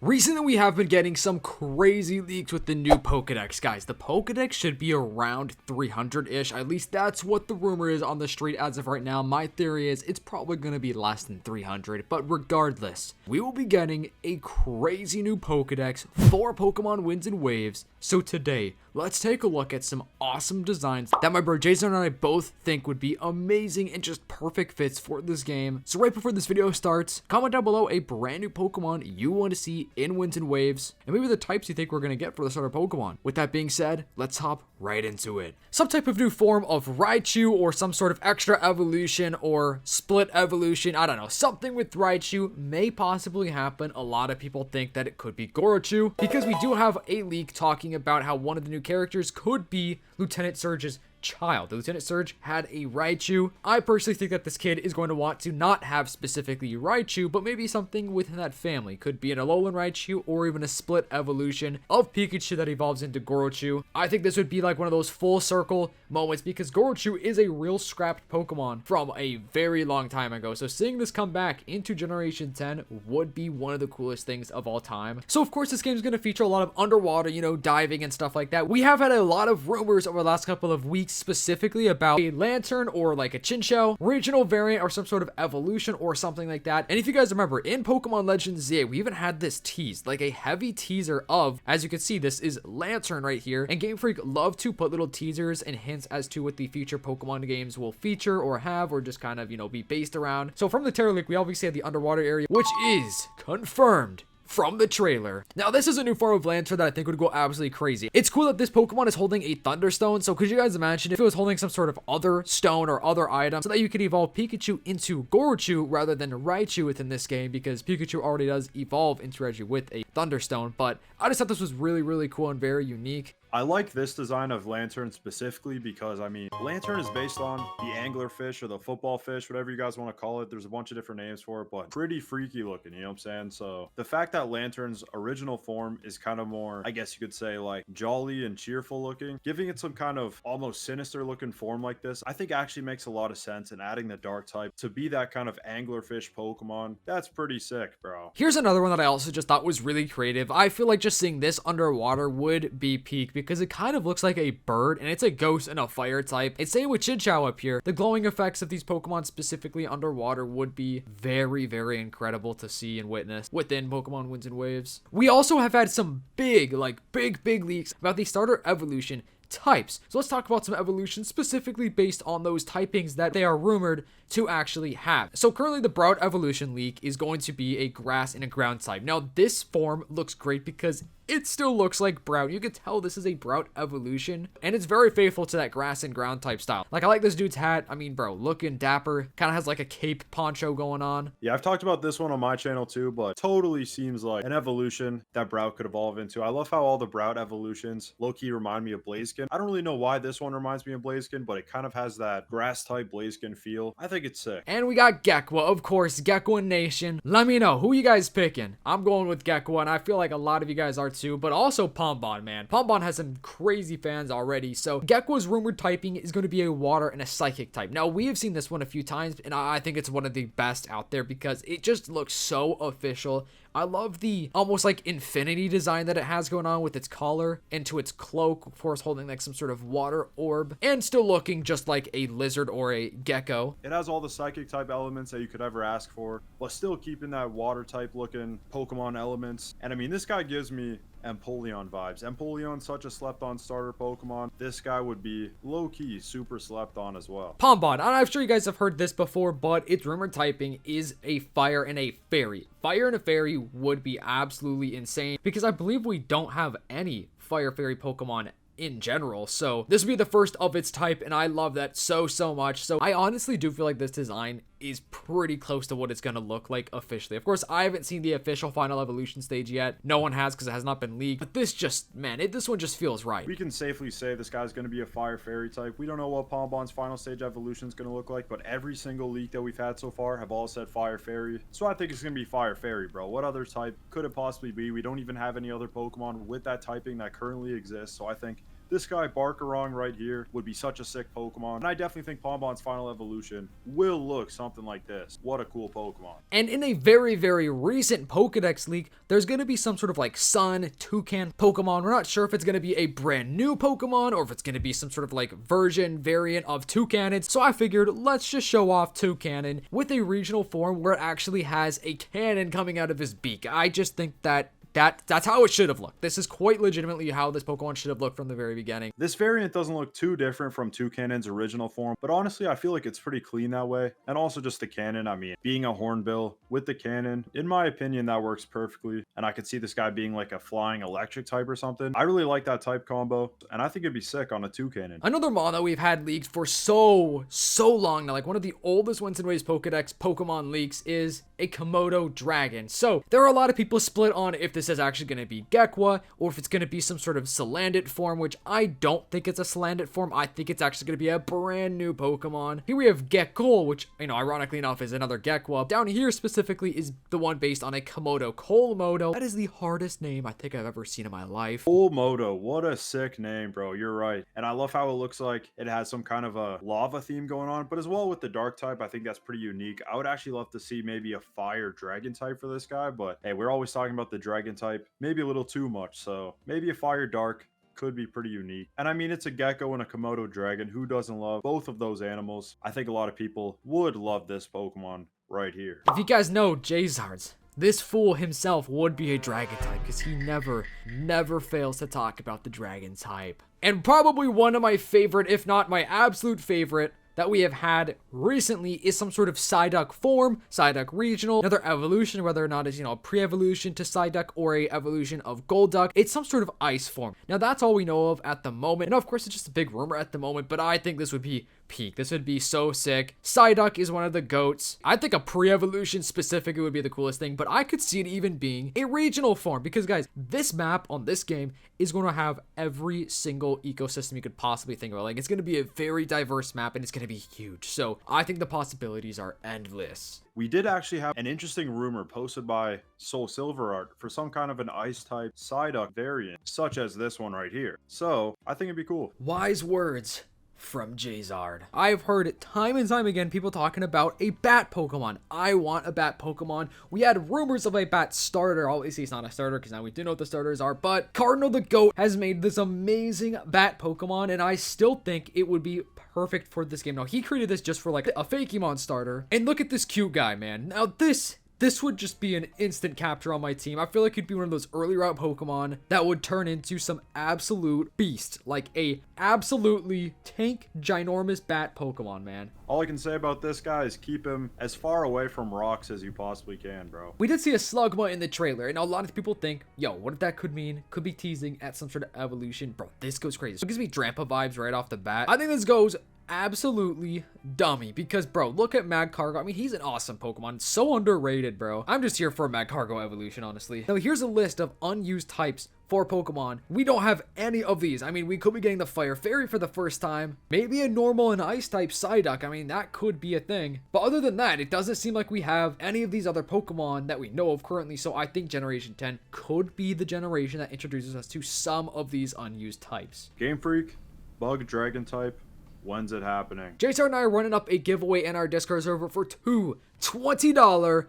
Recently, we have been getting some crazy leaks with the new Pokédex, guys. The Pokédex should be around 300-ish. At least that's what the rumor is on the street as of right now. My theory is it's probably going to be less than 300. But regardless, we will be getting a crazy new Pokédex for Pokemon Winds and Waves. So today, let's take a look at some awesome designs that my bro Jason and I both think would be amazing and just perfect fits for this game. So right before this video starts, comment down below a brand new Pokemon you want to see in Winds and Waves, and maybe the types you think we're going to get for the starter Pokemon. With that being said, let's hop right into it. Some type of new form of Raichu, or some sort of extra evolution or split evolution, I don't know, something with Raichu may possibly happen. A lot of people think that it could be Gorochu, because we do have a leak talking about how one of the new characters could be Lieutenant Surge's child. The Lieutenant Surge had a Raichu. I personally think that this kid is going to want to not have specifically Raichu, but maybe something within that family. Could be an Alolan Raichu or even a split evolution of Pikachu that evolves into Gorochu. I think this would be like one of those full circle moments, because Gorochu is a real scrapped Pokemon from a very long time ago. So seeing this come back into Generation 10 would be one of the coolest things of all time. So of course this game is going to feature a lot of underwater, diving and stuff like that. We have had a lot of rumors over the last couple of weeks specifically about a Lanturn or like a Chinchou regional variant or some sort of evolution or something like that. And if you guys remember, in Pokemon Legends Z, we even had this teased, like a heavy teaser of, as you can see, this is Lanturn right here. And Game Freak love to put little teasers and hints as to what the future Pokemon games will feature or have, or just kind of, be based around. So from the trailer leak, we obviously had the underwater area, which is confirmed from the trailer. Now, this is a new form of Lanturn that I think would go absolutely crazy. It's cool that this Pokemon is holding a Thunderstone, so could you guys imagine if it was holding some sort of other stone or other item so that you could evolve Pikachu into Gorochu rather than Raichu within this game, because Pikachu already does evolve into Raichu with a Thunderstone. But I just thought this was really, really cool and very unique. I like this design of Lanturn specifically because, Lanturn is based on the anglerfish or the football fish, whatever you guys want to call it. There's a bunch of different names for it, but pretty freaky looking, you know what I'm saying? So the fact that Lanturn's original form is kind of more, I guess you could say, like jolly and cheerful looking, giving it some kind of almost sinister looking form like this, I think actually makes a lot of sense. And adding the dark type to be that kind of anglerfish Pokemon, that's pretty sick, bro. Here's another one that I also just thought was really creative. I feel like just seeing this underwater would be peak, because it kind of looks like a bird and it's a ghost and a fire type. It's same with Chinchou up here. The glowing effects of these Pokemon specifically underwater would be very, very incredible to see and witness within Pokemon Winds and Waves. We also have had some big leaks about the starter evolution types. So let's talk about some evolutions specifically based on those typings that they are rumored to actually have. So currently the Brown evolution leak is going to be a grass and a ground type. Now this form looks great because it still looks like Brown. You can tell this is a Brown evolution, and it's very faithful to that grass and ground type style. Like, I like this dude's hat. I mean, bro, looking dapper. Kind of has like a cape poncho going on. Yeah, I've talked about this one on my channel too, but totally seems like an evolution that Brown could evolve into. I love how all the Brown evolutions low-key remind me of Blaziken. I don't really know why this one reminds me of Blaziken, but it kind of has that grass type Blaziken feel. I think it's sick. And we got Gekwa, of course, Gekwa Nation. Let me know, who you guys picking? I'm going with Gekwa, and I feel like a lot of you guys are too, but also Pombon, man. Pombon has some crazy fans already. So Gekwa's rumored typing is going to be a water and a psychic type. Now, we have seen this one a few times, and I think it's one of the best out there because it just looks so official. I love the almost like infinity design that it has going on with its collar into its cloak, of course holding like some sort of water orb, and still looking just like a lizard or a gecko. It has all the psychic type elements that you could ever ask for, but still keeping that water type looking Pokemon elements. And this guy gives me Empoleon vibes. Empoleon's such a slept on starter Pokemon. This guy would be low-key super slept on as well. Pombon, I'm sure you guys have heard this before, but its rumored typing is a fire and a fairy. Fire and a fairy would be absolutely insane, because I believe we don't have any fire fairy Pokemon in general. So this would be the first of its type, and I love that so much. So I honestly do feel like this design is pretty close to what it's gonna look like officially. Of course, I haven't seen the official final evolution stage yet. No one has, because it has not been leaked. But this just, man, this one just feels right. We can safely say this guy's gonna be a fire fairy type. We don't know what Pombon's final stage evolution is gonna look like, but every single leak that we've had so far have all said fire fairy. So I think it's gonna be fire fairy, bro. What other type could it possibly be? We don't even have any other Pokemon with that typing that currently exists. So I think this guy Barkarong right here would be such a sick Pokemon. And I definitely think Bonbon's final evolution will look something like this. What a cool Pokemon. And in a very, very recent Pokedex leak, there's going to be some sort of like Sun, Toucan Pokemon. We're not sure if it's going to be a brand new Pokemon or if it's going to be some sort of like variant of Toucannon. So I figured let's just show off Toucannon with a regional form where it actually has a cannon coming out of his beak. I just think that's how it should have looked. This is quite legitimately how this Pokemon should have looked from the very beginning. This variant doesn't look too different from Toucannon's original form, but honestly, I feel like it's pretty clean that way. And also just the cannon, I mean, being a Hornbill with the cannon, in my opinion, that works perfectly. And I could see this guy being like a flying electric type or something. I really like that type combo, and I think it'd be sick on a Toucannon. Another mon that we've had leaked for so long now, like one of the oldest Winston Ways Pokedex Pokemon leaks is a Komodo dragon. So there are a lot of people split on if this is actually going to be Gekwa or if it's going to be some sort of Salandit form, which I don't think it's a Salandit form. I think it's actually going to be a brand new Pokemon. Here we have Gekko, which, you know, ironically enough is another Gekwa. Down here specifically is the one based on a Komodo. Komodo. That is the hardest name I think I've ever seen in my life. Komodo, what a sick name, bro. You're right. And I love how it looks like it has some kind of a lava theme going on, but as well with the dark type, I think that's pretty unique. I would actually love to see maybe a fire dragon type for this guy, but hey, we're always talking about the dragon type, maybe a little too much, so maybe a fire dark could be pretty unique. And I mean, it's a gecko and a Komodo dragon. Who doesn't love both of those animals? I think a lot of people would love this Pokemon right here. If you guys know Jayzards, this fool himself would be a dragon type because he never fails to talk about the dragon type. And probably one of my favorite, if not my absolute favorite, that we have had recently is some sort of Psyduck form, Psyduck regional, another evolution, whether or not it's, you know, a pre-evolution to Psyduck or a evolution of Golduck. It's some sort of ice form. Now that's all we know of at the moment. And of course it's just a big rumor at the moment, but I think this would be peak. This would be so sick. Psyduck is one of the goats. I think a pre-evolution specifically would be the coolest thing, but I could see it even being a regional form because guys, this map on this game is going to have every single ecosystem you could possibly think of. Like, it's going to be a very diverse map and it's going to be huge. So I think the possibilities are endless. We did actually have an interesting rumor posted by Soul Silver Art for some kind of an ice type Psyduck variant, such as this one right here. So I think it'd be cool. Wise words from Jayzard. I've heard time and time again people talking about a bat Pokemon. I want a bat Pokemon. We had rumors of a bat starter. Obviously it's not a starter because now we do know what the starters are, but Cardinal the Goat has made this amazing bat Pokemon and I still think it would be perfect for this game. Now he created this just for like a Fakemon starter, and look at this cute guy, man. Now this would just be an instant capture on my team. I feel like he'd be one of those early route Pokemon that would turn into some absolute beast, like a absolutely tank ginormous bat Pokemon, man. All I can say about this guy is keep him as far away from rocks as you possibly can, bro. We did see a Slugma in the trailer, and a lot of people think, yo, what if that could mean? Could be teasing at some sort of evolution. Bro, this goes crazy. So it gives me Drampa vibes right off the bat. I think this goes absolutely dummy because, bro, look at Magcargo. I mean, he's an awesome Pokemon. So underrated, bro. I'm just here for a Magcargo evolution, honestly. Now, here's a list of unused types for Pokemon. We don't have any of these. I mean, we could be getting the Fire Fairy for the first time. Maybe a normal and ice type Psyduck. I mean, that could be a thing. But other than that, it doesn't seem like we have any of these other Pokemon that we know of currently. So I think Generation 10 could be the generation that introduces us to some of these unused types. Game Freak, Bug Dragon type. When's it happening? Jayzard and I are running up a giveaway in our Discord server for two $20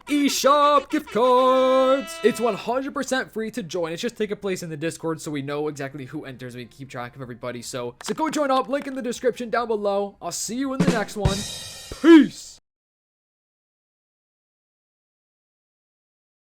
eShop gift cards. It's 100% free to join. It's just taking place in the Discord so we know exactly who enters. We keep track of everybody. So go join up. Link in the description down below. I'll see you in the next one. Peace.